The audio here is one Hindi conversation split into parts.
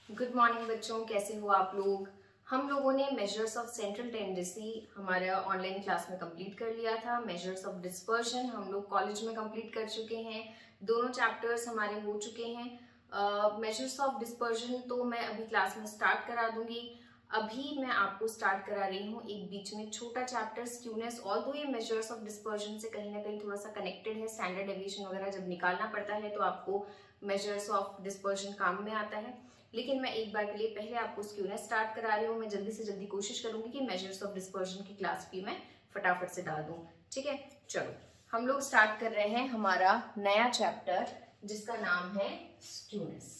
गुड मॉर्निंग बच्चों, कैसे हो आप लोग। हम लोगों ने मेजर्स ऑफ सेंट्रल टेंडेंसी हमारा ऑनलाइन क्लास में कंप्लीट कर लिया था। मेजर्स ऑफ डिस्पर्शन हम लोग कॉलेज में कंप्लीट कर चुके हैं। दोनों चैप्टर्स हमारे हो चुके हैं। मेजर्स ऑफ डिस्पर्शन तो मैं अभी क्लास में स्टार्ट करा दूंगी। अभी मैं आपको स्टार्ट करा रही हूँ एक बीच में छोटा चैप्टर स्क्यूनेस। ऑल्दो ये मेजर्स ऑफ डिस्पर्शन से कहीं ना कहीं थोड़ा सा कनेक्टेड है। स्टैंडर्ड डेविएशन वगैरह जब निकालना पड़ता है तो आपको मेजर्स ऑफ डिस्पर्शन काम में आता है, लेकिन मैं एक बार के लिए पहले आपको स्क्यूनेस स्टार्ट करा रही हूँ। मैं जल्दी से जल्दी कोशिश करूंगी कि मेजर्स ऑफ डिस्पर्शन की क्लास भी मैं फटाफट से डाल दूं। ठीक है, चलो हम लोग स्टार्ट कर रहे हैं हमारा नया चैप्टर जिसका नाम है स्क्यूनेस।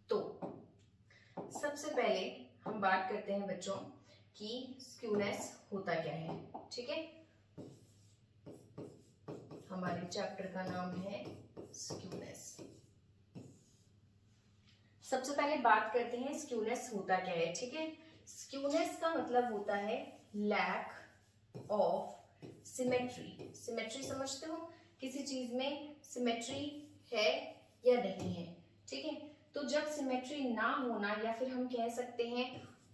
तो सबसे पहले हम बात करते हैं बच्चों कि स्क्यूनेस होता क्या है। ठीक है, हमारे चैप्टर का नाम है स्क्यूनेस। सबसे पहले बात करते हैं स्क्यूनेस होता क्या है। ठीक है, स्क्यूनेस का मतलब होता है लैक ऑफ सिमेट्री। सिमेट्री समझते हो, किसी चीज में सिमेट्री है या नहीं है। ठीक है, तो जब सिमेट्री ना होना या फिर हम कह सकते हैं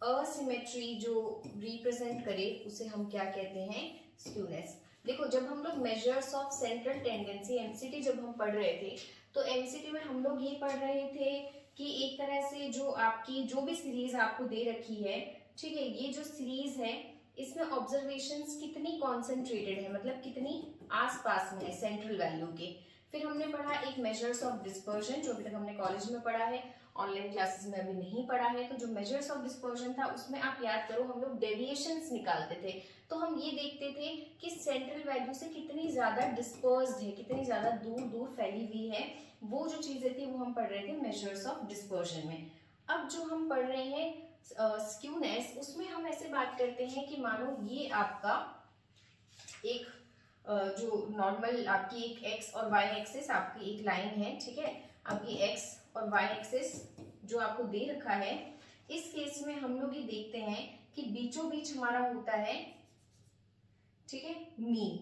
असिमेट्री जो रिप्रेजेंट करे उसे हम क्या कहते हैं, स्क्यूनेस। देखो, जब हम लोग measures of central tendency MCT जब हम पढ़ रहे थे तो एमसीटी में हम लोग ये पढ़ रहे थे कि एक तरह से जो आपकी जो भी सीरीज आपको दे रखी है, ठीक है, ये जो सीरीज है इसमें ऑब्जर्वेशंस कितनी कॉन्सेंट्रेटेड है, मतलब कितनी आसपास में है सेंट्रल वैल्यू के। फिर हमने पढ़ा एक मेजर्स ऑफ डिस्पर्शन जो अभी तक हमने कॉलेज में पढ़ा है, ऑनलाइन क्लासेस में अभी नहीं पढ़ा है। तो जो मेजर्स ऑफ डिस्पर्शन था उसमें आप याद करो हम लोग डेविएशंस निकालते थे। तो हम ये देखते थे कि सेंट्रल वैल्यू से कितनी ज्यादा डिस्पर्स्ड है, कितनी ज्यादा दूर दूर फैली हुई है। वो जो चीजें थी वो हम पढ़ रहे थे मेजर्स ऑफ डिस्पर्शन में। अब जो हम पढ़ रहे हैं स्क्यूनेस, उसमें हम ऐसे बात करते हैं कि मानो ये आपका एक जो नॉर्मल आपकी एक एक्स और वाई एक्सिस आपकी एक लाइन है। ठीक है, अब ये एक्स और वाई एक्सिस जो आपको दे रखा है, इस केस में हम लोग ये देखते हैं कि बीचों बीच हमारा होता है, ठीक है, मीन।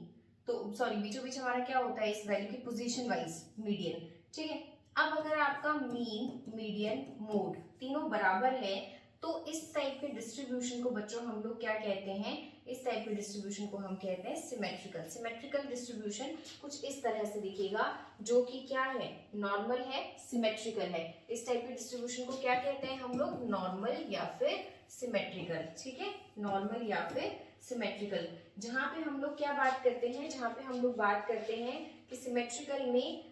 तो सॉरी, बीचों बीच हमारा क्या होता है इस वैल्यू की पोजीशन वाइज, मीडियन। ठीक है, अब अगर आपका मीन, मीडियन, मोड तीनों बराबर है तो इस टाइप के डिस्ट्रीब्यूशन को बच्चों हम लोग क्या कहते हैं, इस टाइप के डिस्ट्रीब्यूशन को हम कहते हैं सिमेट्रिकल। सिमेट्रिकल डिस्ट्रीब्यूशन कुछ इस तरह से दिखेगा, जो कि क्या है, नॉर्मल है, सिमेट्रिकल है। इस टाइप के डिस्ट्रीब्यूशन को क्या कहते हैं हम लोग, नॉर्मल या फिर सिमेट्रिकल। ठीक है, नॉर्मल या फिर सिमेट्रिकल। जहां पे हम लोग क्या बात करते हैं, जहां पे हम लोग बात करते हैं कि सिमेट्रिकल में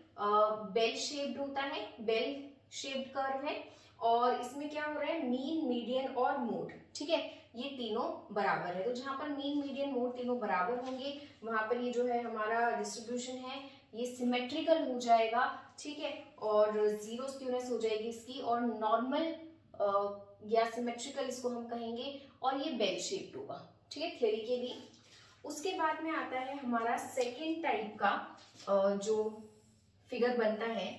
बेल शेप्ड होता है, बेल शेप्ड कर्व है, और इसमें क्या हो रहा है, मीन, मीडियन और मोड, ठीक है, ये तीनों बराबर है। तो जहां पर मीन, मीडियन, मोड तीनों बराबर होंगे वहां पर ये जो है हमारा डिस्ट्रीब्यूशन है ये सिमेट्रिकल हो जाएगा। ठीक है, और जीरो स्क्यूनेस हो जाएगी इसकी, और नॉर्मल या सिमेट्रिकल इसको हम कहेंगे, और ये बेल शेप्ड होगा। ठीक है, थ्योरी के लिए। उसके बाद में आता है हमारा सेकेंड टाइप का जो फिगर बनता है,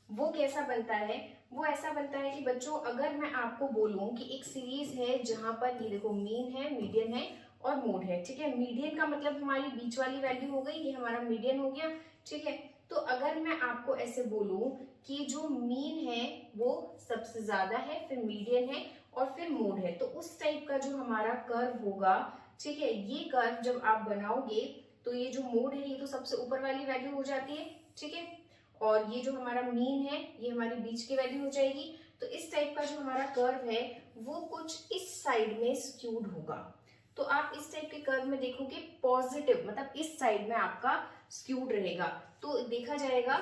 वो कैसा बनता है, वो ऐसा बनता है कि बच्चों अगर मैं आपको बोलूं कि एक सीरीज है जहां पर ये देखो मीन है, मीडियन है और मोड है। ठीक है, मीडियन का मतलब हमारी बीच वाली वैल्यू हो गई, ये हमारा मीडियन हो गया। ठीक है, तो अगर मैं आपको ऐसे बोलूं कि जो मीन है वो सबसे ज्यादा है, फिर मीडियन है और फिर मोड है, तो उस टाइप का जो हमारा कर्व होगा, ठीक है, ये कर्व जब आप बनाओगे तो ये जो मोड है ये तो सबसे ऊपर वाली वैल्यू हो जाती है। ठीक है, और ये जो हमारा मीन है ये हमारी बीच की वैल्यू हो जाएगी। तो इस टाइप का जो हमारा कर्व है वो कुछ इस साइड में स्क्यूड होगा। तो आप इस टाइप के कर्व में देखोगे पॉजिटिव, मतलब इस साइड में आपका स्क्यूड रहेगा। तो देखा जाएगा,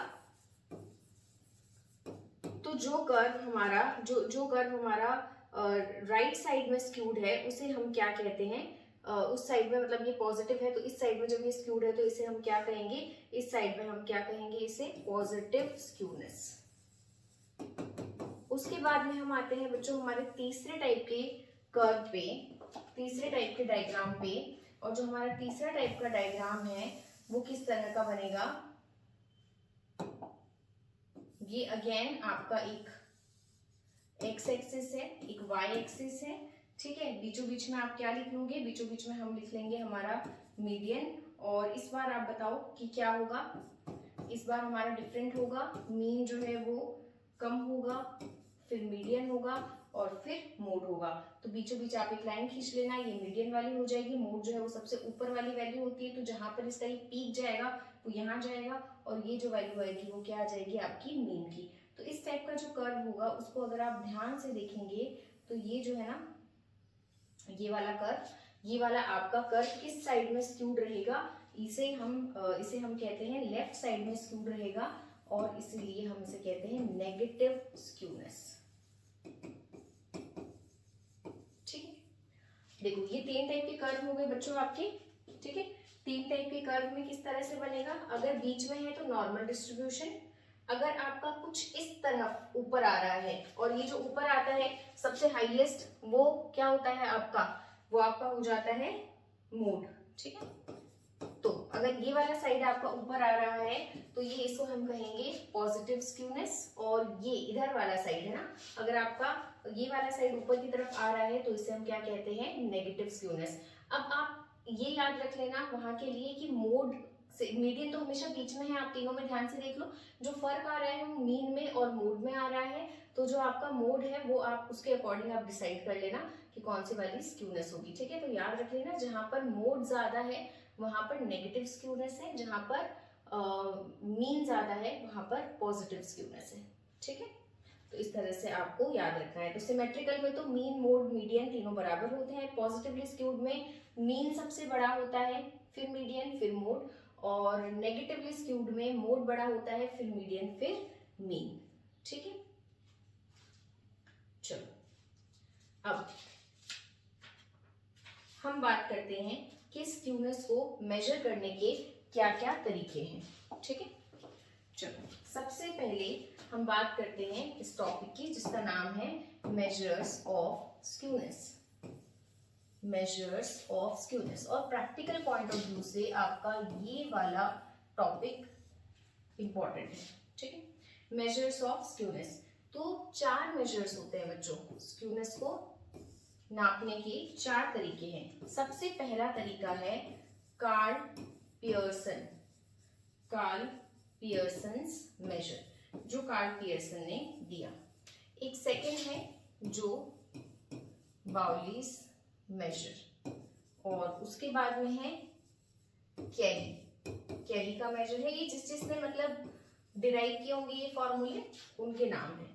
तो जो कर्व हमारा जो कर्व हमारा राइट साइड में स्क्यूड है उसे हम क्या कहते हैं, उस साइड में, मतलब ये पॉजिटिव है तो इस साइड में जब ये स्क्यूड है तो इसे हम क्या कहेंगे, इस साइड में हम क्या कहेंगे, इसे पॉजिटिव स्क्यूनेस। उसके बाद में हम आते हैं बच्चों हमारे तीसरे टाइप के कर्व पे, तीसरे टाइप के डायग्राम पे। और जो हमारा तीसरा टाइप का डायग्राम है वो किस तरह का बनेगा, ये अगेन आपका एक एक्स एक्सिस है, एक वाई एक्सिस है। ठीक है, बीचों बीच में आप क्या लिख लोगे, बीचों बीच में हम लिख लेंगे हमारा मीडियन और इस बार आप बताओ कि क्या होगा। इस बार हमारा डिफरेंट होगा, मीन जो है वो कम होगा, फिर मीडियन होगा और फिर मोड होगा। तो बीचों बीच आप एक लाइन खींच लेना, ये मीडियन वाली हो जाएगी, मोड जो है वो सबसे ऊपर वाली वैल्यू होती है, तो जहां पर इसका ये पीक जाएगा वो यहाँ जाएगा, और ये जो वैल्यू आएगी वो क्या आ जाएगी आपकी मीन की। तो इस टाइप का जो कर्व होगा उसको अगर आप ध्यान से देखेंगे तो ये जो है ना, ये वाला कर्व, ये वाला आपका कर्व किस साइड में स्क्यूड रहेगा, इसे हम कहते हैं लेफ्ट साइड में स्क्यूड रहेगा, और इसीलिए हम इसे कहते हैं नेगेटिव स्क्यूनेस। ठीक है, देखो ये 3 टाइप के कर्व हो गए बच्चों आपके। ठीक है, 3 टाइप के कर्व में किस तरह से बनेगा, अगर बीच में है तो नॉर्मल डिस्ट्रीब्यूशन, अगर आपका कुछ इस तरफ ऊपर आ रहा है, और ये जो ऊपर आता है सबसे हाईएस्ट वो क्या होता है आपका, वो आपका हो जाता है मोड। ठीक है, तो अगर ये वाला साइड आपका ऊपर आ रहा है तो ये इसको हम कहेंगे पॉजिटिव स्क्यूनेस, और ये इधर वाला साइड है ना, अगर आपका ये वाला साइड ऊपर की तरफ आ रहा है तो इसे हम क्या कहते हैं, नेगेटिव स्क्यूनेस। अब आप ये याद रख लेना वहां के लिए कि मोड से मीडियन तो हमेशा बीच में है, आप तीनों में ध्यान से देख लो, जो फर्क आ रहा है वो मीन में और मोड में आ रहा है, तो जो आपका मोड है वो आप उसके अकॉर्डिंग आप डिसाइड कर लेना कि कौन सी वाली स्क्यूनेस होगी। ठीक है, तो याद रख लेना जहां पर मोड ज्यादा है वहां पर नेगेटिव स्क्यूनेस है, जहां पर मीन ज्यादा है वहां पर पॉजिटिव स्क्यूनेस है। ठीक है, तो इस तरह से आपको याद रखना है। तो सिमेट्रिकल में तो मीन मोड मीडियन तीनों बराबर होते हैं, पॉजिटिवली स्क्यूड में मीन सबसे बड़ा होता है, फिर मीडियन, फिर मोड, और नेगेटिवली स्क्यूड में मोड बड़ा होता है, फिर मीडियन, फिर मीन। ठीक है, चलो अब हम बात करते हैं कि स्क्यूनेस को मेजर करने के क्या क्या तरीके हैं। ठीक है, चलो सबसे पहले हम बात करते हैं इस टॉपिक की जिसका नाम है measures of skewness. Measures of skewness, और प्रैक्टिकल पॉइंट ऑफ व्यू से आपका ये वाला टॉपिक इंपॉर्टेंट है। ठीक है, मेजर्स ऑफ स्क्यूनेस, तो 4 मेजर्स होते हैं बच्चों, स्क्यूनेस को नापने के 4 तरीके हैं। सबसे पहला तरीका है Karl Pearson, Karl Pearson's measure, जो कार्ल पियर्सन ने दिया। एक सेकंड है जो बाउलीज मेजर, और उसके बाद में है कैली, कैली का मेजर है, ये जिसने मतलब डिराइव किए होंगे ये फॉर्मूले उनके नाम है।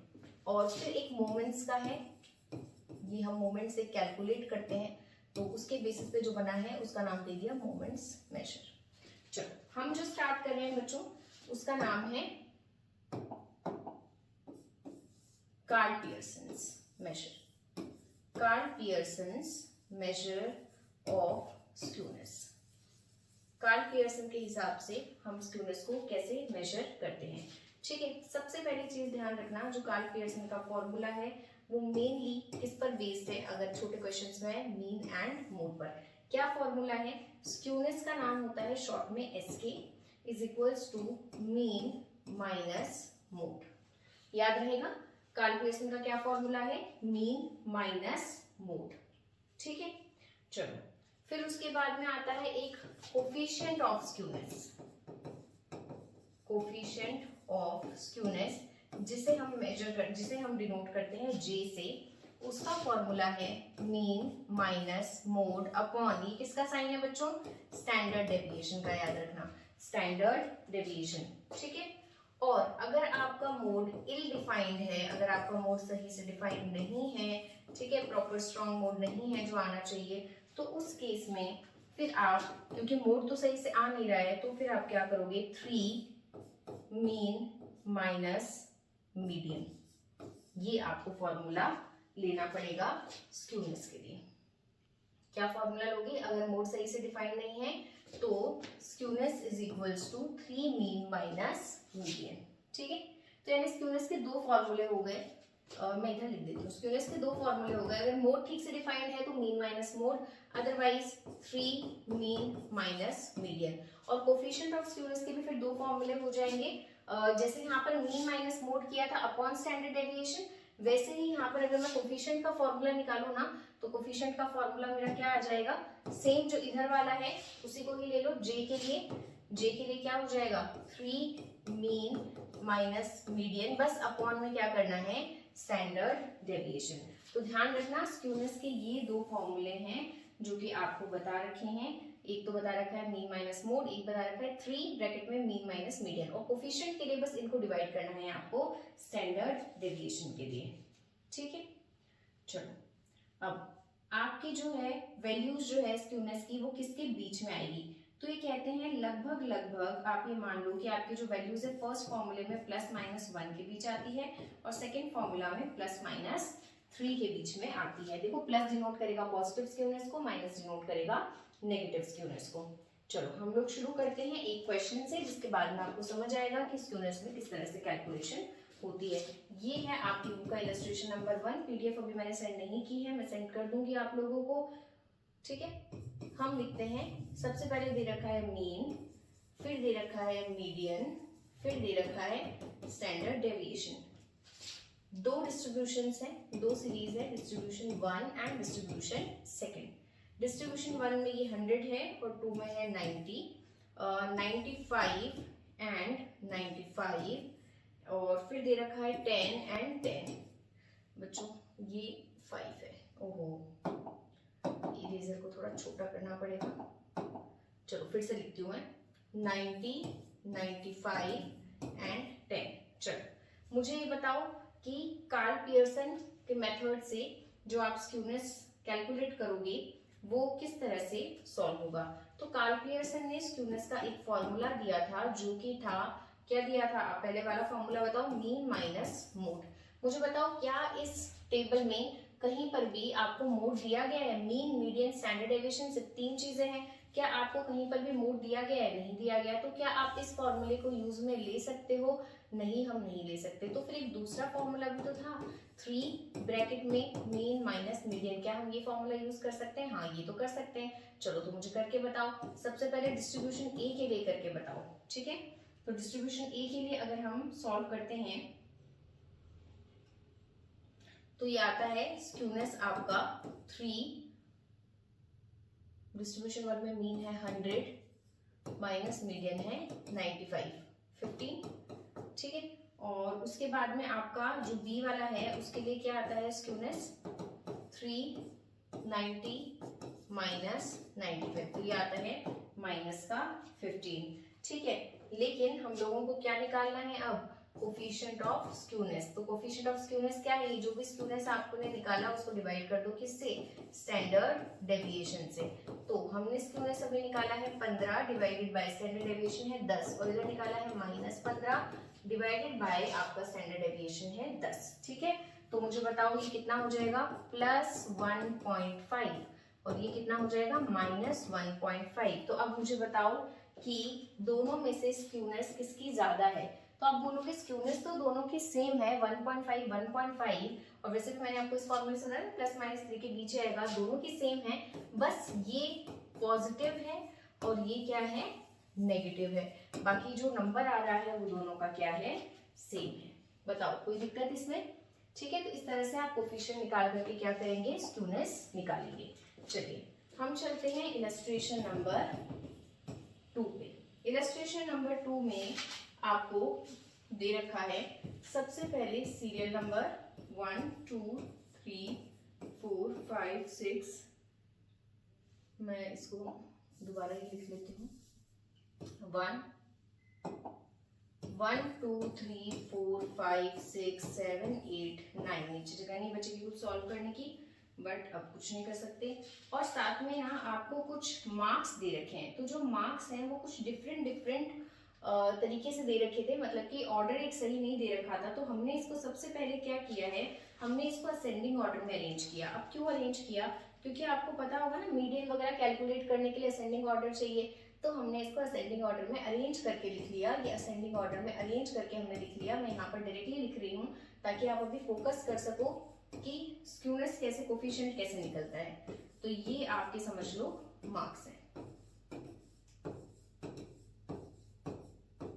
और फिर एक मोमेंट्स का है, ये हम मोमेंट से कैलकुलेट करते हैं, तो उसके बेसिस पे जो बना है उसका नाम दे दिया मोमेंट्स मेजर। चलो हम जो स्टार्ट कर रहे हैं बच्चों उसका नाम है Karl Pearson's measure, Karl Pearson's measure of skewness. Karl Pearson के हिसाब से हम स्क्यूनेस को कैसे मेजर करते हैं। ठीक है, सबसे पहली चीज ध्यान रखना, जो कार्ल पियर्सन का फॉर्मूला है वो मेनली किस पर बेस्ड है, अगर छोटे क्वेश्चंस में मीन एंड मोड पर। क्या फॉर्मूला है, स्क्यूनेस का नाम होता है शॉर्ट में SK is equals to mean minus mode. याद रहेगा कार्ल पियर्सन का क्या फॉर्मूला है, मीन माइनस मोड। ठीक है, चलो फिर उसके बाद में आता है एक coefficient of skewness, coefficient of skewness जिसे हम डिनोट करते हैं जे से। उसका फॉर्मूला है मीन माइनस मोड अपॉन, ये किसका साइन है बच्चों, स्टैंडर्ड डेविएशन का, याद रखना स्टैंडर्ड डेविएशन। ठीक है, और अगर आपका मोड इल डिफाइंड है, अगर आपका मोड सही से डिफाइंड नहीं है, ठीक है, प्रॉपर स्ट्रॉन्ग मोड नहीं है जो आना चाहिए, तो उस केस में फिर आप, क्योंकि मोड तो सही से आ नहीं रहा है, तो फिर आप क्या करोगे, 3 मीन माइनस मीडियन, ये आपको फॉर्मूला लेना पड़ेगा स्क्यूनेस के लिए। क्या फॉर्मूला लोगे, अगर मोड सही से डिफाइन नहीं है तो skewness is equals to 3 mean minus median. ठीक है, तो यानी स्क्यूनेस के 2 फॉर्मूले हो गए, मैं इधर लिख देती हूँ, स्क्यूनेस के 2 फॉर्मूले हो गए। अगर मोड ठीक से डिफाइंड है तो mean minus mode, otherwise 3 mean minus median. और कोफिशिएंट ऑफ स्क्यूनेस के भी फिर 2 फॉर्मूले हो जाएंगे, जैसे यहाँ पर मीन माइनस मोड किया था अपॉन स्टैंडर्ड डेविएशन, वैसे ही यहाँ पर अगर मैं कोफिशिएंट का फॉर्मूला निकालू ना तो कोफिशिएंट का फॉर्मूला मेरा क्या आ जाएगा, सेम जो इधर वाला है उसी को ही ले लो। जे के लिए क्या हो जाएगा, 3 मीन माइनस मीडियन, बस अपॉन में क्या करना है, स्टैंडर्ड डेविएशन। तो ध्यान रखना स्क्यूनेस के ये दो फॉर्मूले हैं जो कि आपको बता रखे हैं। एक तो बता रखा है मीन माइनस मोड, एक बता रखा है 3 ब्रैकेट में मीन माइनस मीडियन, और कोफिशिएंट के लिए बस इनको डिवाइड करना है आपको स्टैंडर्ड डेविएशन के लिए। ठीक है, चलो अब आपकी जो है वैल्यूज जो है स्क्यूनेस की वो किसके बीच में आएगी, तो ये कहते हैं लगभग आप ये मान लो कि आपकी जो वैल्यूज है फर्स्ट फॉर्मूले में +-1 के बीच आती है और सेकंड फॉर्मूला में +-3 के बीच में आती है। देखो प्लस डिनोट करेगा पॉजिटिव स्क्यूनेस को, माइनस डिनोट करेगा नेगेटिव स्क्यूनेस को। चलो हम लोग शुरू करते हैं एक क्वेश्चन से, जिसके बाद में आपको समझ आएगा कि स्क्यूनेस में किस तरह से कैलकुलेशन होती है। ये है आपकी बुक का इलस्ट्रेशन नंबर 1। पीडीएफ अभी मैंने सेंड नहीं की है, मैं सेंड कर दूंगी आप लोगों को। ठीक है, हम लिखते हैं, सबसे पहले दे रखा है मीन, फिर दे रखा है मीडियन, फिर दे रखा है स्टैंडर्ड डेविएशन। दो डिस्ट्रीब्यूशंस हैं, दो सीरीज है, डिस्ट्रीब्यूशन 1 एंड डिस्ट्रीब्यूशन 2। डिस्ट्रीब्यूशन 1 में ये 100 है और 2 में है 90, 95 एंड 95, और फिर दे रखा है 10 एंड 10। बच्चों ये 5 है, ओहो इरेजर को थोड़ा छोटा करना पड़ेगा। चलो फिर से लिखती हूँ मैं, 90, 95 एंड 10। चलो मुझे ये बताओ कि कार्ल पियर्सन के मेथड से जो आप स्क्यूनेस कैलकुलेट करोगे वो किस तरह से सॉल्व होगा। तो कार्ल पियर्सन ने स्क्यूनेस का एक फॉर्मूला दिया था जो कि था, क्या दिया था, आप पहले वाला फॉर्मूला बताओ, मीन माइनस मोड। मुझे बताओ क्या इस टेबल में कहीं पर भी आपको मोड दिया गया है, मीन मीडियन स्टैंडर्ड डेविएशन, सिर्फ 3 चीजें हैं, क्या आपको कहीं पर भी मोड दिया गया है, नहीं दिया गया, तो क्या आप इस फॉर्मूले को यूज में ले सकते हो, नहीं हम नहीं ले सकते। तो फिर एक दूसरा फॉर्मूला भी तो था, 3 ब्रैकेट में मीन माइनस मीडियन, क्या हम ये फॉर्मूला यूज कर सकते हैं, हाँ ये तो कर सकते हैं। चलो तो मुझे करके बताओ, सबसे पहले डिस्ट्रीब्यूशन ए के लिए करके बताओ। ठीक है, तो डिस्ट्रीब्यूशन ए के लिए अगर हम सॉल्व करते हैं तो ये आता है स्क्यूनेस आपका 3, डिस्ट्रीब्यूशन 1 में मीन है 100 माइनस मीडियन है 95, 15। ठीक है, और उसके बाद में आपका जो बी वाला है उसके लिए क्या आता है स्क्यूनेस 390 माइनस 95, तो ये आता है माइनस का 15। ठीक है, लेकिन हम लोगों को क्या निकालना है अब, कोफिशिएंट ऑफ स्क्यूनेस। तो कोफिशिएंट ऑफ स्क्यूनेस क्या है, जो भी स्क्यूनेस आपने निकाला उसको डिवाइड कर दो किससे, स्टैंडर्ड डेविएशन से। तो हमने स्क्यूनेस अभी निकाला है 15 डिवाइडेड बाय स्टैंडर्ड डेविएशन है 10, और इधर निकाला है -15 डिवाइडेड बाय आपका स्टैंडर्ड डेविएशन है 10। ठीक है, तो मुझे बताओ ये कितना हो जाएगा, +1.5, और ये कितना हो जाएगा -1.5। तो अब मुझे बताओ कि दोनों में से स्क्यूनेस किसकी ज्यादा है, तो आप बोलोगे स्क्यूनेस तो दोनों की सेम है, 1.5 1.5, और वैसे भी मैंने आपको इस फॉर्मूले से बताया +-3 के बीच आएगा, दोनों की सेम है, बस ये पॉजिटिव है और ये क्या है, नेगेटिव है। बाकी जो नंबर आ रहा है वो दोनों का क्या है, सेम है। बताओ कोई दिक्कत इसमें। ठीक है, तो इस तरह से आप कोफिशिएंट निकाल करके क्या करेंगे, स्क्यूनेस निकालेंगे। चलिए हम चलते हैं इलस्ट्रेशन नंबर 2 पे। इलस्ट्रेशन नंबर 2 में आपको दे रखा है सबसे पहले सीरियल नंबर 1 2 3 4 5 6, मैं इसको दोबारा ही लिख लेती हूँ, 1 2 3 4 5 6 7 8 9, नीचे जगह नहीं बचेगी कुछ सॉल्व करने की, बट अब कुछ नहीं कर सकते। और साथ में ना आपको कुछ मार्क्स दे रखे हैं, तो जो मार्क्स हैं वो कुछ डिफरेंट तरीके से दे रखे थे, मतलब कि ऑर्डर एक सही नहीं दे रखा था। तो हमने इसको सबसे पहले क्या किया है, हमने इसको असेंडिंग ऑर्डर में अरेंज किया। अब क्यों अरेंज किया, क्योंकि आपको पता होगा ना मीडियन वगैरह कैलकुलेट करने के लिए असेंडिंग ऑर्डर चाहिए, तो हमने इसको असेंडिंग ऑर्डर में अरेंज करके लिख लिया। ये असेंडिंग ऑर्डर में अरेंज करके हमने लिख लिया, मैं यहाँ पर डायरेक्टली लिख रही हूँ ताकि आप अभी फोकस कर सको कि स्क्यूनेस कैसे, कोफिशिएंट कैसे निकलता है। तो ये आपके समझ लो मार्क्स हैं।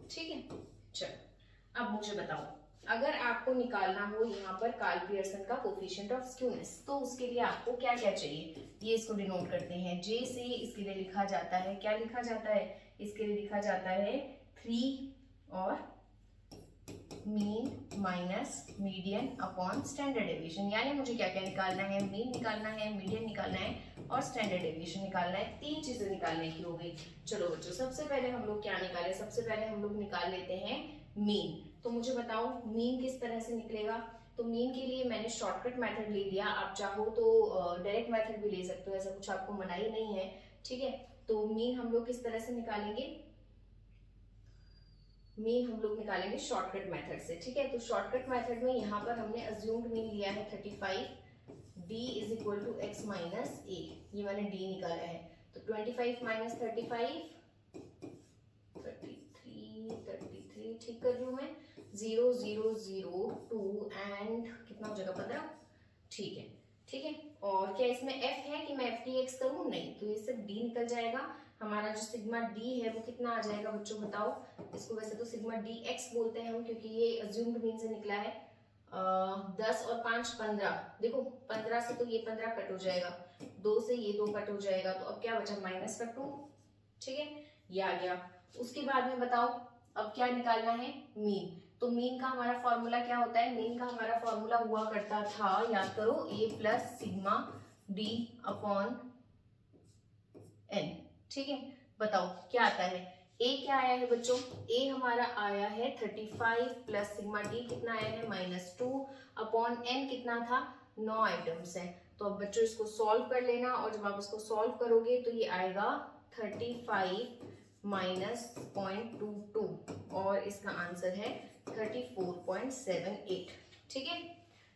ठीक है, चलो अब मुझे बताओ अगर आपको निकालना हो यहाँ पर कार्ल पियर्सन का कोफिशिएंट ऑफ स्क्यूनेस, तो उसके लिए आपको क्या क्या चाहिए, ये इसको डिनोट करते हैं जे से। इसके लिए लिखा जाता है, क्या लिखा जाता है, इसके लिए लिखा जाता है 3 और mean minus median upon standard deviation. यानी मुझे क्या क्या निकालना है, मीन निकालना है, मीडियन निकालना है और स्टैंडर्ड डेविएशन निकालना है। 3 चीजें निकालने की हो गई। चलो बच्चों, सबसे पहले हम लोग क्या निकालें, सबसे पहले हम लोग निकाल लेते हैं मीन। तो मुझे बताओ मीन किस तरह से निकलेगा। तो मीन के लिए मैंने शॉर्टकट मेथड ले लिया, आप चाहो तो डायरेक्ट मेथड भी ले सकते हो, ऐसा कुछ आपको मनाही नहीं है, ठीक है। तो मीन हम लोग किस तरह से निकालेंगे, मीन हम लोग निकालेंगे शॉर्टकट मेथड से, ठीक है। तो शॉर्टकट मेथड में यहाँ पर हमने अज्यूम्ड मीन लिया है 35, d is equal to x minus a, ये मैंने d निकाला है। तो 25 माइनस 35, 33, ठीक कर रही हूँ मैं, 0 0 0 2 एंड कितना हो जाएगा 15, ठीक है, ठीक है। और क्या इसमें f है कि मैं f dx करूँ, नहीं, तो ये सिर्फ d निकल जाएगा। हमारा जो सिग्मा d है वो कितना आ जाएगा बच्चों बताओ। इसको वैसे तो सिग्मा dx बोलते हैं हम, क्योंकि ये अज्यूम्ड मीन से निकला है। 10 और 5 15, देखो 15 से तो ये 15 कट हो जाएगा, 2 से ये 2 कट हो जाएगा, तो अब क्या बचा माइनस का 2, ठीक है, ये आ गया। उसके बाद में बताओ अब क्या निकालना है, मीन। तो मीन का हमारा फॉर्मूला क्या होता है, मीन का हमारा फॉर्मूला हुआ करता था, याद करो, a plus sigma d upon n, ठीक है। बताओ क्या आता है, a क्या आया है बच्चों, a हमारा आया है 35 प्लस सिग्मा d कितना आया है -2 अपॉन n कितना था 9 आइटम्स है। तो अब बच्चों इसको सॉल्व कर लेना, और जब आप इसको सॉल्व करोगे तो ये आएगा 35 माइनस 0.22 और इसका आंसर है 34.78, ठीक है।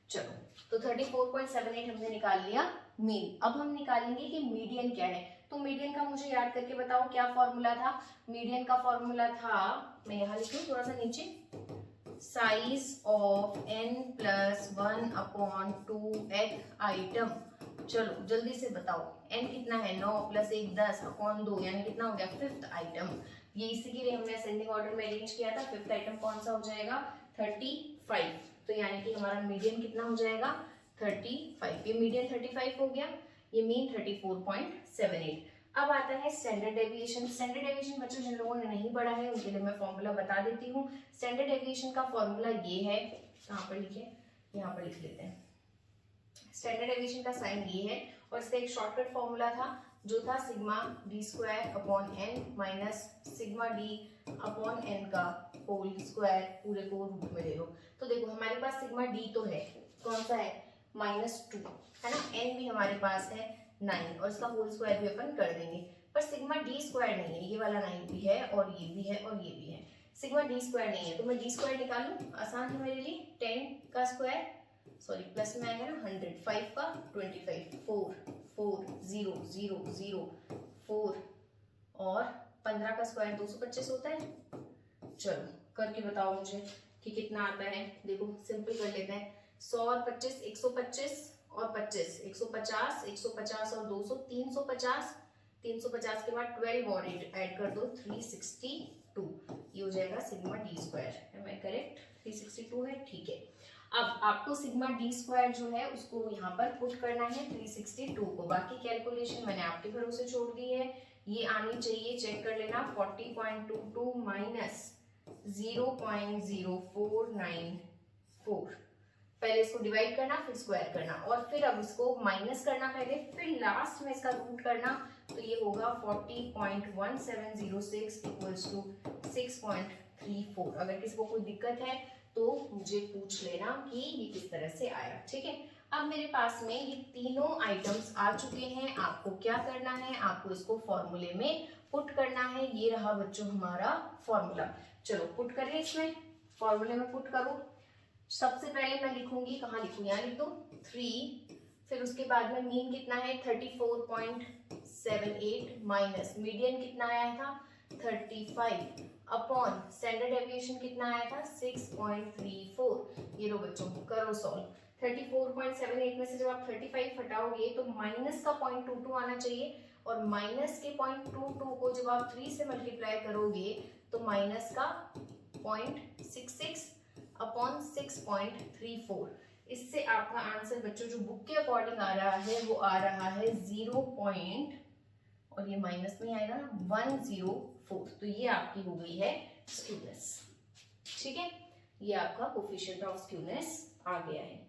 चलो, तो 34.78 हमने निकाल लिया मीन। अब हम निकालेंगे कि मीडियन क्या है। तो मीडियन का मुझे याद करके बताओ क्या फॉर्मूला था, मीडियन का फॉर्मूला था, मैं यहाँ लिखूं थोड़ा सा नीचे, size of n plus 1 upon 2th item. चलो जल्दी से बताओ, n कितना है, 9 प्लस 1 10 अपॉन 2, यानी कितना हो गया 5th आइटम। ये इसी के लिए हमने असेंडिंग ऑर्डर में अरेंज किया था। 5th आइटम कौन सा हो जाएगा 35, तो यानी कि हमारा मीडियन कितना हो जाएगा 35, ये मीडियन 35 हो गया, ये मीन 34.78। अब आता है स्टैंडर्ड डेविएशन। स्टैंडर्ड डेविएशन बच्चों जिन लोगों ने नहीं पढ़ा है उनके लिए मैं फॉर्मूला बता देती हूँ। स्टैंडर्ड डेविएशन का फॉर्मूला ये है, कहाँ पर लिखे, यहाँ पर लिख लेते हैं। स्टैंडर्ड डेविएशन का साइन ये है, और इसका एक शॉर्टकट फॉर्मूला था जो था sigma d square upon n minus sigma d upon n का होल स्क्वायर, पूरे को रूट में ले लो। तो देखो हमारे पास सिग्मा डी तो है, कौन सा है -2 है ना, एन भी हमारे पास है 9 और इसका होल स्क्वायर भी अपन कर देंगे, पर सिग्मा डी स्क्वायर नहीं है, ये वाला 9 भी है और ये भी है और ये भी है, सिग्मा डी स्क्वायर नहीं है। तो मैं डी स्क्वायर निकालूं, आसान है मेरे लिए, 10 का स्क्वायर, सॉरी प्लस में आएगा ना 100, 5 का 25, 4 4 0 0 0 4 और 15 का स्क्वायर 225 होता है। चलो करके बताओ मुझे कि कितना आता है। देखो सिंपल कर लेते हैं, 100 और 25 125 और 25 150 150 और 200 350, 350 के बाद 12 और ऐड कर दो 362, ये हो जाएगा sigma d square. Am I correct, 362 है, ठीक है। अब आपको सिग्मा डी स्क्वायर जो है उसको यहाँ पर पुट करना है 362 को, बाकी कैलकुलेशन मैंने आपके भरोसे छोड़ दी है, ये आनी चाहिए, चेक कर लेना। 40.22 माइनस 0.0494, पहले इसको डिवाइड करना फिर स्क्वायर करना और फिर अब इसको माइनस करना पहले, फिर लास्ट में इसका रूट करना, तो ये होगा 40.1706 इक्वल्स टू 6.34। अगर किसी को कोई दिक्कत है तो मुझे पूछ लेना कि ये किस तरह से आया, ठीक है। अब मेरे पास में ये तीनों आइटम्स आ चुके हैं, आपको क्या करना है, आपको इसको फॉर्मूले में पुट करना है। ये रहा बच्चों हमारा फॉर्मूला, चलो पुट करें, इसमें फॉर्मूले में पुट करो। सबसे पहले मैं लिखूंगी, कहाँ लिखूं, यहाँ लिख दो 3, फिर उसके बाद में मीन कितना है 34.78 माइनस मीडियन कितना आया था 35 अपॉन स्टैंडर्ड डेविएशन कितना आया था 6.34। ये लो बच्चों करो सॉल्व। 34.78 में से जब आप 35 हटाओगे तो माइनस का 0.22 आना चाहिए, और माइनस के 0.22 को जब आप 3 से मल्टीप्लाई करोगे तो माइनस का 0.66 अपॉन 6.34। इससे आपका आंसर बच्चों जो बुक के अकॉर्डिंग आ रहा है वो आ रहा है 0 और ये माइनस में आएगा ना 104। तो ये आपकी हो गई है स्क्यूनेस। ठीक है, ये आपका कोफिशिएंट ऑफ स्क्यूनेस आ गया है।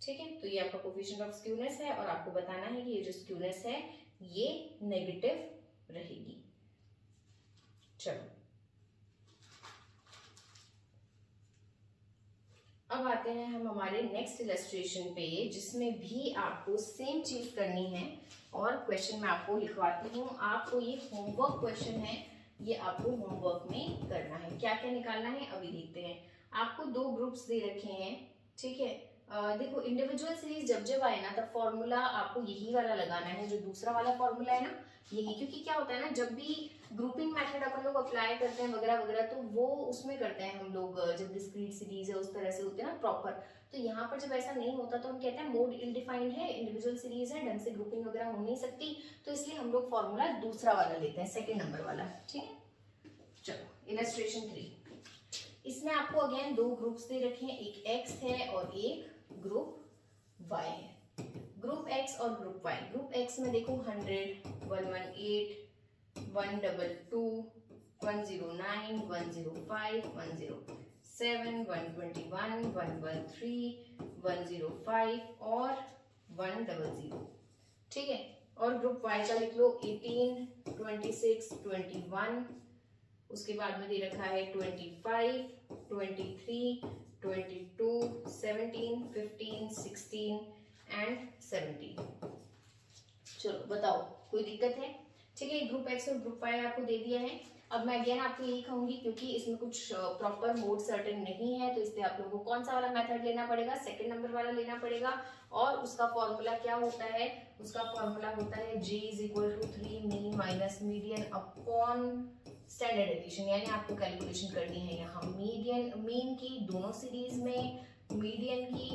ठीक है, तो ये आपका कोफिशिएंट ऑफ स्क्यूनेस है और आपको बताना है कि ये जो स्क्यूनेस है ये नेगेटिव रहेगी। चलो अब आते हैं हम हमारे नेक्स्ट इलस्ट्रेशन पे, जिसमें भी आपको सेम चीज करनी है और क्वेश्चन मैं आपको लिखवाती हूँ। आपको ये होमवर्क क्वेश्चन है, ये आपको होमवर्क में करना है। क्या क्या निकालना है अभी देखते हैं। आपको दो ग्रुप्स दे रखे हैं। ठीक है, देखो इंडिविजुअल सीरीज जब जब आए ना तब फॉर्मूला आपको यही वाला लगाना है, जो दूसरा वाला फॉर्मूला है ना यही, क्योंकि क्या होता है ना जब भी ग्रुपिंग मेथड अपन लोग अप्लाई करते हैं वगैरह वगैरह तो वो उसमें करते हैं हम लोग, जब डिस्क्रीट सीरीज है उस तरह से होते हैं ना प्रॉपर। तो यहाँ पर जब ऐसा नहीं होता तो हम कहते हैं मोड इल डिफाइंड है, इंडिविजुअल सीरीज है, ढंग से ग्रुपिंग वगैरह हो नहीं सकती, तो इसलिए हम लोग फॉर्मूला दूसरा वाला लेते हैं, सेकेंड नंबर वाला। ठीक है, चलो इलस्ट्रेशन 3। इसमें आपको अगेन दो ग्रुप्स दे रखे हैं, एक एक्स है और एक ग्रुप वाई है। ग्रुप एक्स और ग्रुप वाई। ग्रुप एक्स में देखो 100, 118, 122, 109, 105, 107, 121, 113, 105 और 100। ठीक है, और ग्रुप वाई का लिख लो 18, 26, 21, उसके बाद में दे रखा है 25, 23, 22, 17, 15, 16 एंड 17। चलो बताओ कोई दिक्कत है? ठीक है, ग्रुप एक्स और ग्रुप वाई आपको दे दिया है। अब मैं अगेन आपको यही कहूंगी क्योंकि इसमें कुछ प्रॉपर मोड सर्टेन नहीं है, तो इसलिए आप लोगों को कौन सा वाला मेथड लेना पड़ेगा, सेकंड नंबर वाला लेना पड़ेगा। और उसका फॉर्मूला क्या होता है? उसका फॉर्मूला होता है J is equal to 3 mean minus median upon standard deviation. यानी आपको कैलकुलेशन करनी है यहाँ मीन की दोनों सीरीज में, मीडियन की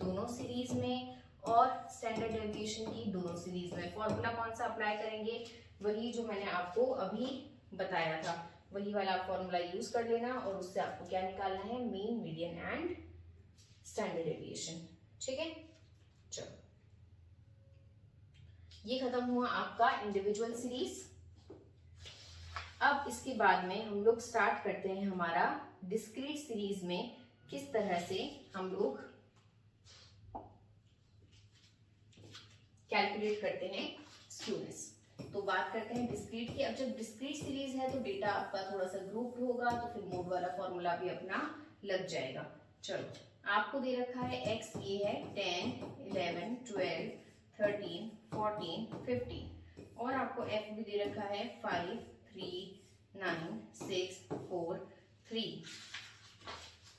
दोनों सीरीज में और स्टैंडर्ड डेविएशन की दोनों सीरीज में। फॉर्मूला कौन सा अप्लाई करेंगे? वही जो मैंने आपको अभी बताया था, वही वाला फॉर्मूला यूज कर लेना और उससे आपको क्या निकालना है? Mean, median and standard deviation. ठीक है, चलो ये खत्म हुआ आपका इंडिविजुअल सीरीज। अब इसके बाद में हम लोग स्टार्ट करते हैं हमारा डिस्क्रीट सीरीज में किस तरह से हम लोग कैलकुलेट करते हैं स्क्यूनेस। तो बात करते हैं डिस्क्रीट की। अब जब डिस्क्रीट सीरीज है तो डेटा आपका थोड़ा सा ग्रुप होगा, तो फिर मोड वाला फॉर्मूला भी अपना लग जाएगा। चलो आपको दे रखा है x, ये है 10, 11, 12, 13, 14, 15 और आपको f भी दे रखा है 5, 3, 9, 6, 4, 3।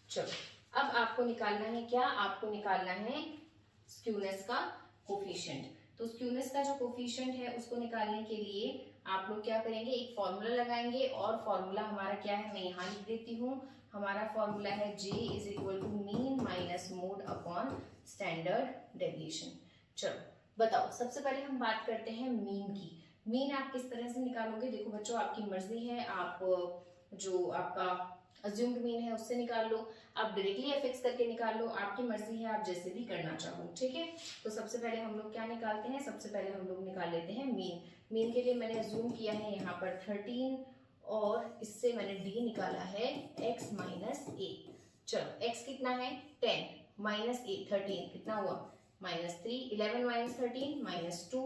चलो अब आपको निकालना है क्या? आपको निकालना है स्क्यूनेस का कोफिशिएंट। तो स्क्यूनेस का जो कोफिशिएंट है उसको निकालने के लिए आप लोग क्या करेंगे? एक फॉर्मूला लगाएंगे और फॉर्मूला हमारा क्या है मैं यहाँ लिख देती हूँ। हमारा फॉर्मूला है J is equal to mean minus mode upon standard deviation. चलो बताओ, सबसे पहले हम बात करते हैं मीन की। मीन आप किस तरह से निकालोगे? देखो बच्चों आपकी मर्जी है, आप जो आपका अज्यूम्ड मीन है उससे निकाल लो, आप डायरेक्टली एफएक्स करके निकाल लो, आपकी मर्जी है, आप जैसे भी करना चाहो। ठीक है, तो सबसे पहले हम लोग क्या निकालते हैं? सबसे पहले हम लोग निकाल लेते हैं मीन। मीन के लिए मैंने अज्यूम किया है यहाँ पर 13 और इससे मैंने डी निकाला है x माइनस ए। चलो x कितना है? 10 माइनस ए 13 कितना हुआ? -3। 11 माइनस 13 -2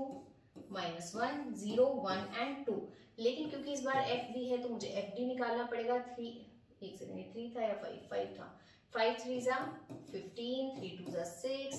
-1 0 1 एंड 2। लेकिन क्योंकि इस बार एफ भी है तो मुझे एफ डी निकालना पड़ेगा। 3 एक सेकंड, 3 था या 5 था। 5 3 जा 15, 3 2 जा 6,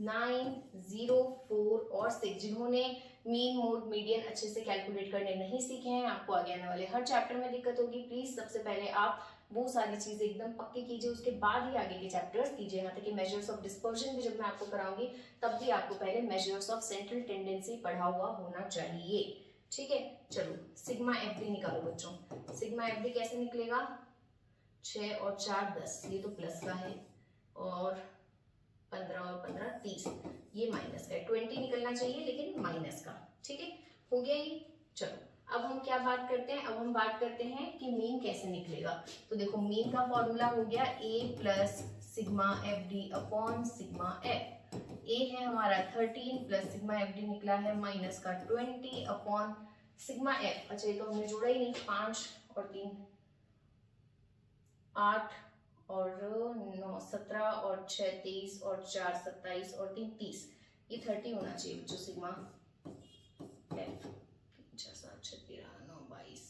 9 0 4 और 6। जिन्होंने मीन, मोड, मीडियन अच्छे से कैलकुलेट करने नहीं सीखे हैं, आपको आगे आने वाले हर चैप्टर में दिक्कत होगी। प्लीज सबसे पहले आप वो सारी चीजें एकदम पक्के कीजिए, उसके बाद ही आगे के चैप्टर्स कीजिए। यहाँ तक कि मेजर्स ऑफ डिस्पर्जन भी जब मैं आपको कराऊंगी तब भी आपको पहले मेजर्स ऑफ सेंट्रल टेंडेंसी पढ़ा हुआ होना चाहिए। ठीक है, चलो सिग्मा एफ डी निकालो बच्चों। सिग्मा एफ डी कैसे निकलेगा? 6 और 4 10, ये तो प्लस का है, और 15 और 15 30, ये माइनस का है। 20 निकलना चाहिए लेकिन माइनस का। ठीक है, हो गया ये। चलो अब हम क्या बात करते हैं, अब हम बात करते हैं कि मीन कैसे निकलेगा। तो देखो मीन का फॉर्मूला हो गया a plus sigma f d upon sigma f. A है हमारा 13 प्लस सिग्मा एफ डी निकला है माइनस का 20 अपॉन सिग्मा एफ। अच्छा ये तो हमने जोड़ा ही नहीं, 5 और 3 8 और 9 17 और 6 23 और 4 27 और 3 30, ये 30 होना चाहिए बच्चों सिग्मा एफ। 5 7 6 13 9 22,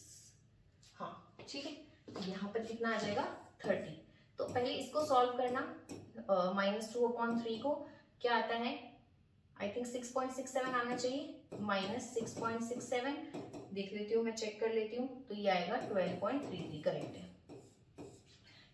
हाँ ठीक है। तो यहाँ पर कितना आ जाएगा 30। तो पहले इसको सॉल्व करना, -2/3 को क्या आता है, आई थिंक 6.67 आना चाहिए, -6.67 देख लेती हूँ मैं, चेक कर लेती हूँ। तो ये आएगा 12.33, करेक्ट है।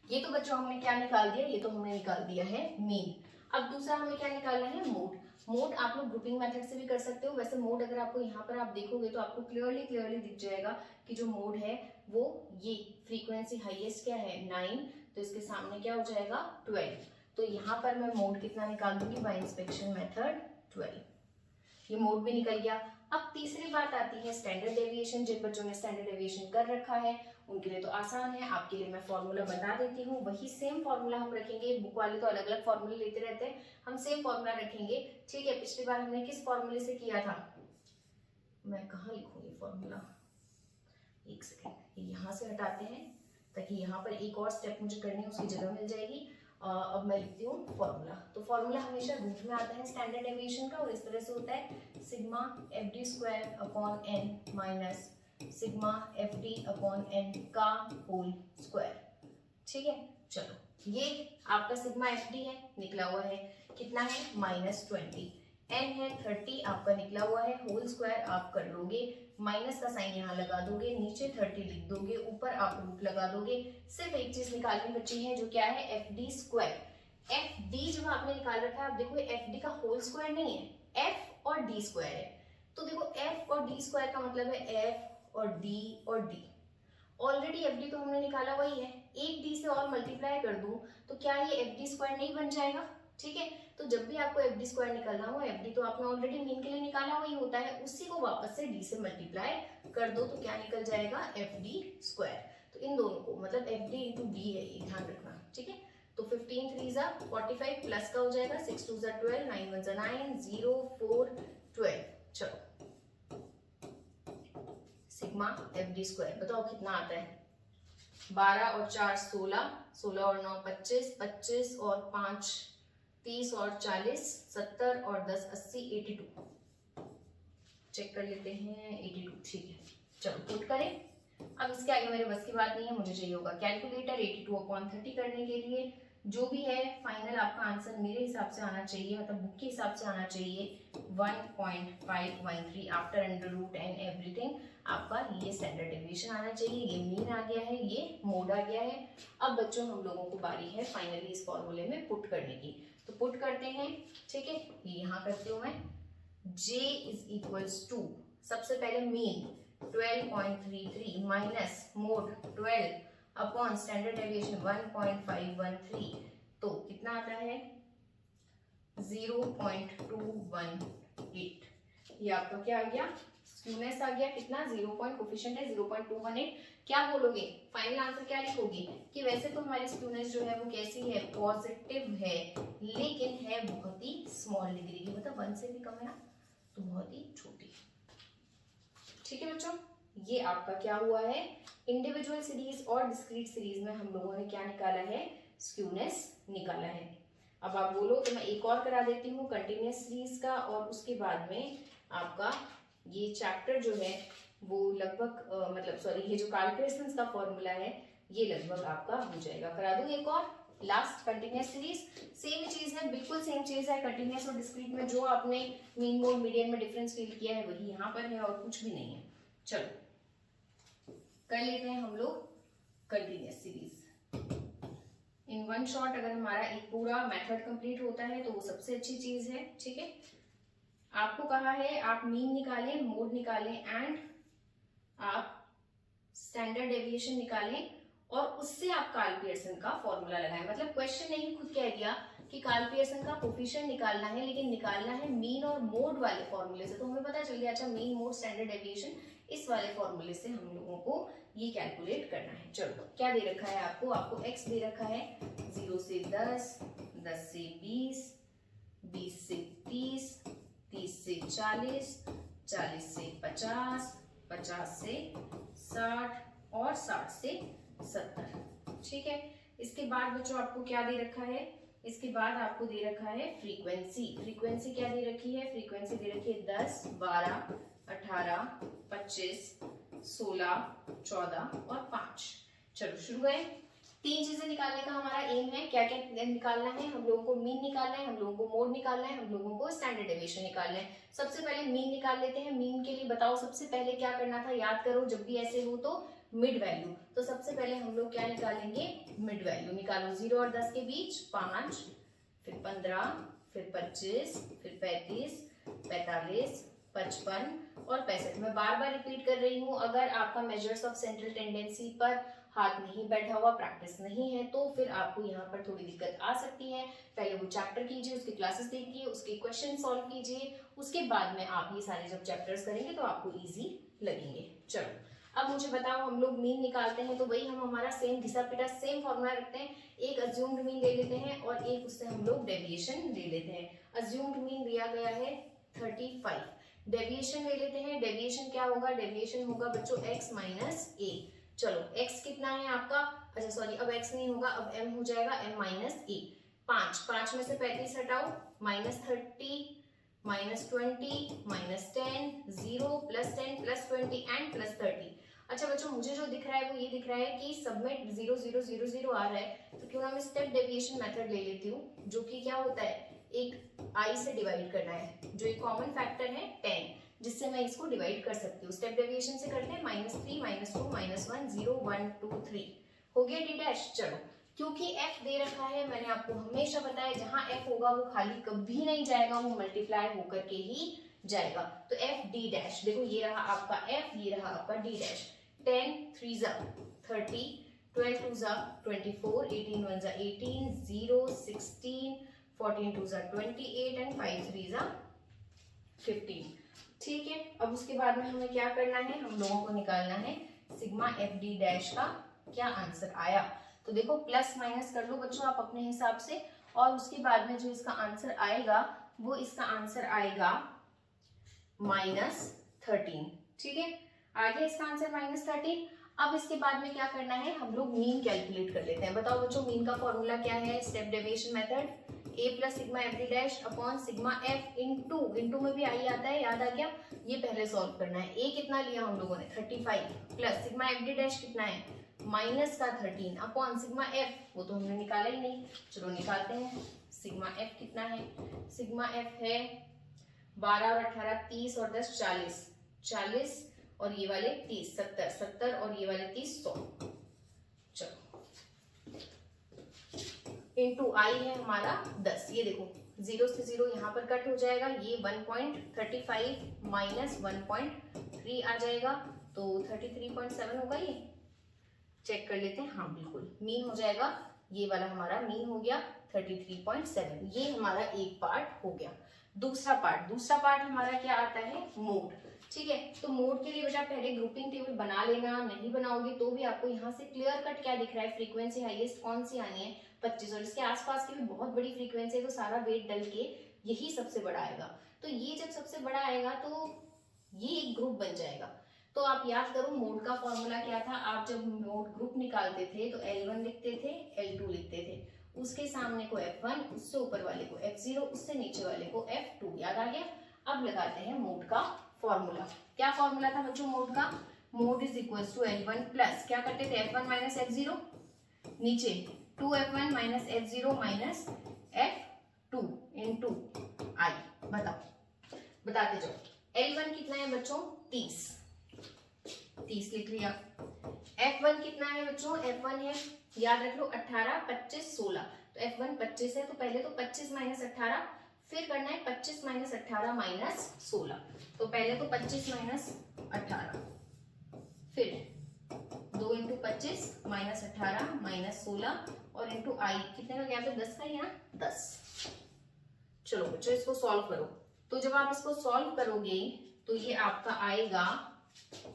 ये तो बच्चों हमने क्या निकाल दिया, ये तो हमने निकाल दिया है मीन। अब दूसरा हमें क्या निकालना है, मोड। मोड आप लोग ग्रुपिंग मेथड से भी कर सकते हो। वैसे मोड अगर आपको यहाँ पर आप देखोगे तो आपको क्लियरली दिख जाएगा कि जो मोड है वो ये फ्रीक्वेंसी हाईएस्ट क्या है 9, तो इसके सामने क्या हो जाएगा 12। तो यहाँ पर मैं मोड कितना निकाल दूंगी बाय इंस्पेक्शन मेथड 12, ये मोड भी निकल गया। अब तीसरी बात आती है स्टैंडर्ड डेविएशन। जिन बच्चों ने स्टैंडर्ड डेविएशन कर रखा है उनके लिए तो आसान है, आपके लिए मैं फॉर्मूला बता देती हूँ। वही सेम फॉर्मूला हम रखेंगे, बुक वाले तो अलग अलग फॉर्मूले लेते रहते हैं, हम सेम फॉर्मूला रखेंगे, ठीक है। पिछली बार हमने किस फॉर्मूले से किया था, मैं कहाँ लिखूंगी फॉर्मूला, एक सेकेंड, यहाँ से हटाते हैं ताकि यहाँ पर एक और स्टेप मुझे करनी है, उसकी जगह मिल जाएगी। अब मैं लिखती हूँ फॉर्मूला। तो फॉर्मूला हमेशा रूट में आता है स्टैंडर्ड डेविएशन का, और इस तरह से होता है sigma f d square upon n minus sigma f d upon n का होल स्क्वायर, ठीक है। चलो ये आपका सिग्मा एफ डी है, निकला हुआ है कितना है -20, एन है 30 आपका निकला हुआ है, होल स्क्वायर आप कर लोगे, माइनस का साइन यहाँ लगा दोगे, नीचे 30 लिख दोगे, ऊपर आप रूट लगा दोगे। सिर्फ एक चीज निकालनी बची है जो क्या है F d square. F D जब आपने निकाल रखा है, आप देखो एफ डी का होल स्क्वायर नहीं है, एफ और डी स्क्वायर है। तो देखो एफ और डी स्क्वायर का मतलब है एफ और डी। ऑलरेडी एफ डी तो हमने निकाला वही है, एक डी से और मल्टीप्लाई कर दूं तो क्या ये एफ डी स्क्वायर नहीं बन जाएगा, ठीक है। तो जब भी आपको एफ डी स्क्वायर निकालना हो, एफ डी तो आपने ऑलरेडी मीन के लिए निकाला वही होता है, उसी को वापस से डी से मल्टीप्लाई कर दो तो क्या निकल जाएगा एफ डी स्क्वायर। तो इन दोनों को मतलब एफ डी इंटू डी है, ये ध्यान रखना, ठीक है। तो 15 3 45 प्लस का हो जाएगा 6 2 12 9 1 9 0 4 12। चलो सिग्मा एफ डी स्क्वायर बताओ कितना आता है, 12 और 4 16, 16 और 9 25, 25 और 5 30 और 40 70 और 10 80 82, चेक कर लेते हैं 82, ठीक है। चलो पुट करें। अब इसके आगे मेरे बस की बात नहीं है, मुझे चाहिए होगा कैलकुलेटर। 82/30 करने के लिए जो भी है फाइनल आपका आंसर मेरे हिसाब से आना चाहिए, मतलब बुक के हिसाब से आना चाहिए 1.513 after under root and everything. आपका ये स्टैंडर्ड डेविएशन आना चाहिए, ये मीन आ गया है, ये मोड आ गया है। अब बच्चों हम लोगों को बारी है फाइनली इस फॉर्मूले में पुट करने की, तो पुट करते हैं, ठीक है। ये यहाँ करती हूँ मैं, j इज इक्वल्स टू सबसे पहले mean 12.33 minus mode 12 upon standard deviation 1.513, तो कितना आता है 0.218। ये आपका क्या आ गया, स्क्यूनेस आ गया, कितना 0 कोफिशिएंट है 0.218। क्या बोलोगे फाइनल आंसर क्या लिखोगे कि वैसे तो हमारी स्क्यूनेस जो है वो कैसी है, पॉजिटिव है, लेकिन है बहुत ही स्मॉल डिग्री की, मतलब 1 से भी कम है ना, तो बहुत ही छोटी, ठीक है बच्चों। ये आपका क्या हुआ है, इंडिविजुअल सीरीज और डिस्क्रीट सीरीज में हम लोगों ने क्या निकाला है, स्क्यूनेस निकाला है। अब आप बोलो तो मैं एक और करा देती हूँ कंटिन्यूअस सीरीज का, और उसके बाद में आपका ये चैप्टर जो है वो लगभग मतलब सॉरी ये जो कार्ल पियर्सन का फॉर्मूला है ये लगभग आपका हो जाएगा। करा दूं एक और लास्ट कंटिन्यूअस सीरीज। सेम ही चीज है, बिल्कुल सेम चीज है कंटिन्यूअस और डिस्क्रीट में, जो आपने मीन मोड मीडियन में डिफरेंस फील किया है वही यहाँ पर है और कुछ भी नहीं है। चलो कर लेते हैं हम लोग continuous series in one shot. अगर हमारा एक पूरा मेथड कंप्लीट होता है तो वो सबसे अच्छी चीज है, ठीक है। आपको कहा है आप मीन निकालें, मोड निकालें एंड आप स्टैंडर्ड डेविएशन निकालें, और उससे आप कार्ल पियर्सन का फॉर्मूला लगाएं। मतलब क्वेश्चन ने ही खुद कह दिया कि कार्ल पियर्सन का कोफिशिएंट निकालना है, लेकिन निकालना है मीन और मोड वाले फॉर्मूले से। तो हमें पता चल गया अच्छा मीन मोड स्टैंडर्ड डेविएशन इस वाले फॉर्मूले से हम लोगों को ये कैलकुलेट करना है। चलो क्या दे रखा है आपको, आपको x दे रखा है 0 से 10, 10 से 20, 20 से 30, 30 से 40, 40 से 50, 50 से 60 और 60 से 70। ठीक है, इसके बाद बच्चों आपको क्या दे रखा है, इसके बाद आपको दे रखा है फ्रीक्वेंसी। फ्रीक्वेंसी क्या दे रखी है, फ्रीक्वेंसी दे रखी है 10, 12, 18, 25, 16, 14 और 5। चलो शुरू करें। 3 चीजें निकालने का हमारा एम है। क्या क्या निकालना है, हम लोगों को मीन निकालना है, हम लोगों को मोड निकालना है, हम लोगों को स्टैंडर्ड डेविएशन निकालना है। सबसे पहले मीन निकाल लेते हैं। मीन के लिए बताओ सबसे पहले क्या करना था, याद करो जब भी ऐसे हो तो मिड वैल्यू। तो सबसे पहले हम लोग क्या निकालेंगे, मिड वैल्यू निकालो। 0 और 10 के बीच 5, फिर 15, फिर 25, फिर 35, 45, 55 और 65। मैं बार बार रिपीट कर रही हूँ, अगर आपका मेजर्स ऑफ सेंट्रल टेंडेंसी पर हाथ नहीं बैठा हुआ, प्रैक्टिस नहीं है, तो फिर आपको यहाँ पर थोड़ी दिक्कत आ सकती है। पहले वो चैप्टर कीजिए, उसकी क्लासेस देखिए, उसके क्वेश्चन सॉल्व कीजिए, उसके बाद में आप ये सारे जब चैप्टर्स करेंगे तो आपको इजी लगेंगे। चलो अब मुझे बताओ, हम लोग मीन निकालते हैं तो वही हम हमारा सेम घिसा पिटा सेम फॉर्मूला रखते हैं। एक अज्यूम्ड मीन ले लेते हैं और एक उससे हम लोग डेविएशन ले लेते हैं। अज्यूम्ड मीन दिया गया है 35, डेविएशन ले लेते हैं। डेविएशन क्या होगा, डेविएशन होगा बच्चों x माइनस ए। चलो x कितना है आपका, अच्छा सॉरी अब x नहीं होगा, अब m हो जाएगा m माइनस ए। 5 में से 35 हटाओ, -30, -20, -10, 0, +10, +20 एंड +30। अच्छा बच्चों मुझे जो दिख रहा है वो ये दिख रहा है कि सब में 0 0 0 0 आ रहा है, तो क्यों ना मैं स्टेप डेविएशन मेथड ले लेती हूँ, जो कि क्या होता है, एक i से डिवाइड करना है, जो एक कॉमन फैक्टर है 10, जिससे मैं इसको डिवाइड कर सकती हूँ। स्टेप डेविएशन से करते हैं, -3, -2, -1, 0, 1, 2, 3 हो गया d डैश। चलो क्योंकि f दे रखा है, मैंने आपको हमेशा बताया जहां f होगा वो खाली कभी नहीं जाएगा, वो मल्टीप्लाई होकर के ही जाएगा। तो f d डैश, देखो ये रहा आपका f, ये रहा आपका d डैश। 10 3 30, 12 2 24, 18 1 18, 0 16, 14 2 28 एंड 5 3 15। ठीक है, अब उसके बाद में हमें क्या करना है, हम लोगों को निकालना है सिग्मा एफ डी डैश का क्या आंसर आया। तो देखो प्लस माइनस कर लो बच्चों आप अपने हिसाब से, और उसके बाद में जो इसका आंसर आएगा वो इसका आंसर आएगा -13। ठीक है, आगे इसका आंसर -13। अब इसके बाद में क्या करना है, हम लोग मीन कैलकुलेट कर लेते हैं। बताओ बच्चों मीन का फॉर्मूला क्या है, step deviation method, a plus sigma f D dash upon sigma F into में भी आई आता है, याद आ गया। ये पहले सॉल्व करना है। a कितना लिया हम लोगों ने 35, plus sigma f D dash कितना है -13 अपॉन सिग्मा एफ, वो तो हमने निकाला ही नहीं, चलो निकालते हैं। सिग्मा एफ कितना है, सिग्मा एफ है 12 और 18 30 और 10 40, 40 और ये वाले 30 70, 70 और ये वाले 30 100। चलो इंटू आई है हमारा 10, ये देखो 0 से 0 यहाँ पर कट हो जाएगा, ये 1.35 माइनस 1.3 आ जाएगा, तो 33.7 होगा। ये चेक कर लेते हैं, हाँ बिल्कुल मीन हो जाएगा, ये वाला हमारा मीन हो गया 33.7। ये हमारा एक पार्ट हो गया। दूसरा पार्ट हमारा क्या आता है, मोड। ठीक है, तो मोड के लिए बेटा पहले ग्रुपिंग टेबल बना लेना, नहीं बनाओगे तो भी आपको यहाँ से क्लियर कट क्या दिख रहा है, फ्रीक्वेंसी हाईएस्ट कौन सी आनी है 25, और इसके आसपास की भी बहुत बड़ी फ्रीक्वेंसी है, तो सारा वेट डल के यही सबसे बड़ा आएगा। तो ये जब सबसे बड़ा आएगा तो ये एक ग्रुप बन जाएगा। तो आप याद करो मोड का फॉर्मूला क्या था, आप जब मोड ग्रुप निकालते थे तो L1 लिखते थे, L2 लिखते थे, उसके सामने को F1, उससे ऊपर वाले को F0, उससे नीचे वाले को F2, याद आ गया। अब लगाते हैं मोड का फॉर्मूला। क्या फॉर्मूला था बच्चों मोड का, mode is equal to L1 plus क्या करते थे F1 माइनस F0, नीचे 2F1 minus F0 minus F2 into I। बताते जाओ। L1 कितना है बच्चों 30 लिख लिया। F1 कितना है बच्चों, F1 है याद रख लो 18 25 16, तो F1 25 है, तो पहले तो 25 माइनस 18, फिर करना है 25 माइनस 18 माइनस 16। तो पहले तो 25 माइनस 18, फिर 2 इंटू 25 माइनस 18 माइनस 16 और इंटू आई, कितने का गैप है 10 का ही ना 10। चलो बच्चों इसको सॉल्व करो। तो जब आप इसको सॉल्व करोगे तो ये आपका आएगा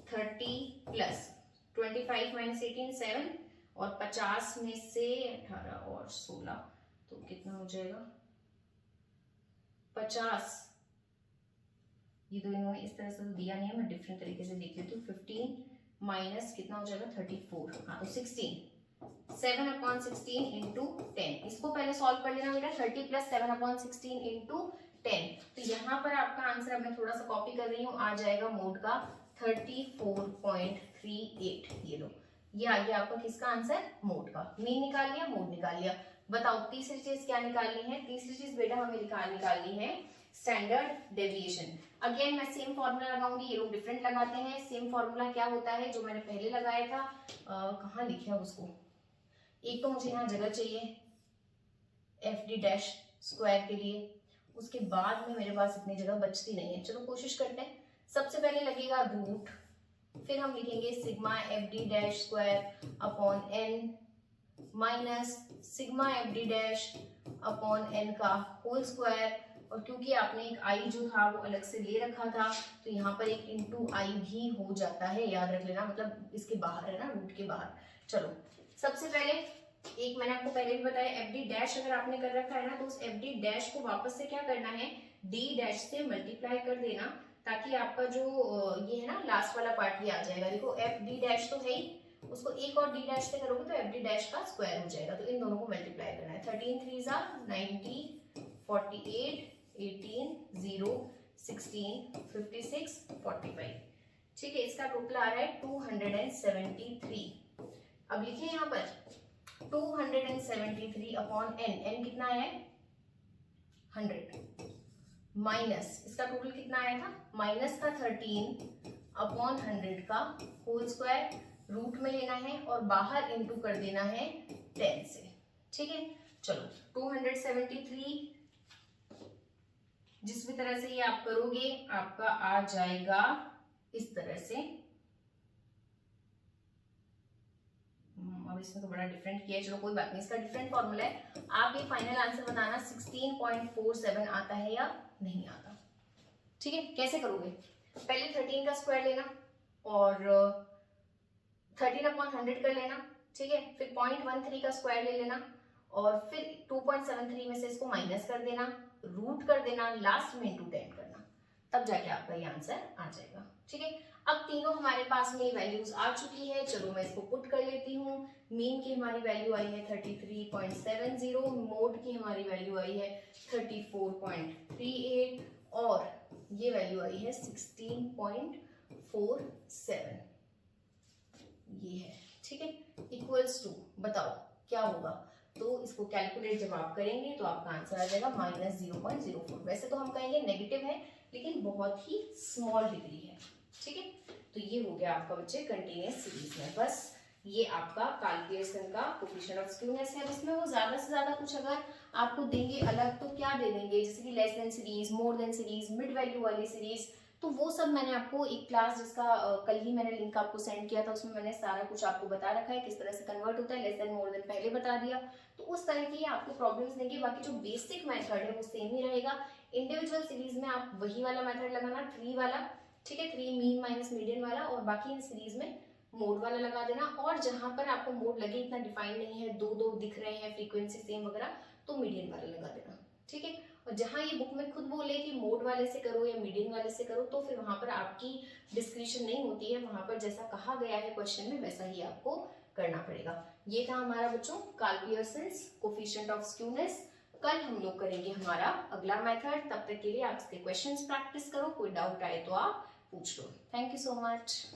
30 प्लस 25 माइनस 18 7 और 50 में से 18 और 16 तो कितना हो जाएगा 50। ये तो इन्होंने इस तरह से तो दिया नहीं है, मैं डिफरेंट तरीके से देख लेती हूँ। 15 माइनस कितना हो जाएगा 34, हाँ तो 16। 7/16 इंटू 10, इसको पहले सॉल्व कर लेना बेटा। 30 प्लस 7/16 इंटू 10, तो यहाँ पर आपका आंसर अब मैं थोड़ा सा कॉपी कर रही हूँ, आ जाएगा मोड का 34.38। ये लो, ये आ गया आपका किसका आंसर, मोड का। मीन निकाल लिया, मोड निकाल लिया। बताओ तीसरी चीज क्या निकालनी है। तीसरी चीज बेटा हमें निकालनी है स्टैंडर्ड डेविएशन। अगेन मैं सेम फॉर्मूला लगाऊंगी, ये लोग डिफरेंट लगाते हैं। सेम फॉर्मूला क्या होता है जो मैंने पहले लगाया था, कहाँ लिखा उसको, एक तो मुझे यहाँ जगह चाहिए FD डैश स्क्वायर के लिए, उसके बाद में मेरे पास इतनी जगह बचती नहीं है। चलो कोशिश करते हैं। सबसे पहले लगेगा रूट, फिर हम लिखेंगे sigma FD dash square upon n minus sigma FD dash upon n का होल स्क्वायर। और क्योंकि आपने एक i जो था वो अलग से ले रखा था, तो यहाँ पर एक इंटू i भी हो जाता है, याद रख लेना, मतलब इसके बाहर है ना, रूट के बाहर। चलो सबसे पहले एक मैंने आपको पहले भी बताया, FD डैश अगर आपने कर रखा है ना, तो उस FD डैश को वापस से क्या करना है, D डैश से मल्टीप्लाई कर देना, ताकि आपका जो ये है ना लास्ट वाला पार्ट ये आ जाएगा। देखो FD डैश तो है ही, उसको एक और D डैश से करोगे तो FD डैश का स्क्वायर हो जाएगा, तो इन दोनों को मल्टीप्लाई करना है। 13 3 90, 48, 18, 0, 16, 56, 45। ठीक है, इसका टोटल आ रहा है 273। अब लिखिए यहाँ पर 273 अपॉन n कितना है 100, माइनस इसका टोटल कितना आया था, माइनस का 13 अपॉन 100 का होल स्क्वायर, रूट में लेना है और बाहर इंटू कर देना है 10 से। ठीक है, चलो 273 जिस भी तरह से ये आप करोगे आपका आ जाएगा इस तरह से। अब इसमें तो बड़ा डिफरेंट किया है, चलो कोई बात नहीं, इसका डिफरेंट फॉर्मूला है। आप ये फाइनल आंसर बताना 16.47 आता है या नहीं आता। ठीक है, कैसे करोगे, पहले 13 का स्क्वायर लेना और 13/100 कर लेना। ठीक है, फिर 0.13 का स्क्वायर ले लेना और फिर 2.73 में से इसको माइनस कर देना, रूट कर देना, लास्ट में इंटू 10 करना, तब जाके आपका ये आंसर आ जाएगा। ठीक है, अब तीनों हमारे पास में वैल्यूज आ चुकी है। चलो मैं इसको पुट कर लेती हूँ। मीन की हमारी वैल्यू आई है 33.70, मोड की हमारी वैल्यू आई है 34.38 और ये वैल्यू आई है 16.47, ये है। ठीक है, इक्वल्स टू, बताओ क्या होगा, तो इसको कैलकुलेट जब आप करेंगे तो आपका आंसर आ जाएगा -0.04। वैसे तो हम कहेंगे नेगेटिव है, लेकिन बहुत ही स्मॉल डिग्री है। ठीक है, तो ये हो गया आपका बच्चे कंटीन्यूअस सीरीज में। बस ये आपका कार्ल पियर्सन का कोएफिशिएंट ऑफ स्क्यूनेस है। अब इसमें वो ज्यादा से ज्यादा कुछ अगर आपको देंगे अलग तो क्या दे देंगे, जैसे कि less than series, more than series, mid value वाली सीरीज, तो वो सब मैंने आपको एक क्लास जिसका कल ही मैंने लिंक आपको सेंड किया था, उसमें मैंने सारा कुछ आपको बता रखा है किस तरह से कन्वर्ट होता है। लेस देन मोर देन पहले बता दिया, तो उस तरह की आपको प्रॉब्लम्स देंगे। बाकी जो बेसिक मेथड है वो सेम ही रहेगा। इंडिविजुअल सीरीज में आप वही वाला मेथड लगाना, ट्री वाला। ठीक है, 3 मीन माइनस मीडियन वाला, और बाकी इन सीरीज में मोड वाला लगा देना। और जहां पर आपको मोड लगे इतना डिफाइन नहीं है, दो दो दिख रहे हैं फ्रीक्वेंसी सेम वगैरह, तो मीडियन वाला लगा देना। ठीक है, और जहां ये बुक में खुद बोले कि मोड वाले से करो या मीडियन वाले से करो, तो फिर वहां पर आपकी डिस्क्रिप्शन नहीं होती है, वहां पर जैसा कहा गया है क्वेश्चन में वैसा ही आपको करना पड़ेगा। ये था हमारा बच्चों Karl Pearson's coefficient of skewness. कल हम लोग करेंगे हमारा अगला मेथड। तब तक के लिए आप इसके क्वेश्चंस प्रैक्टिस करो, कोई डाउट आए तो आप पूछ लो। Thank you so much.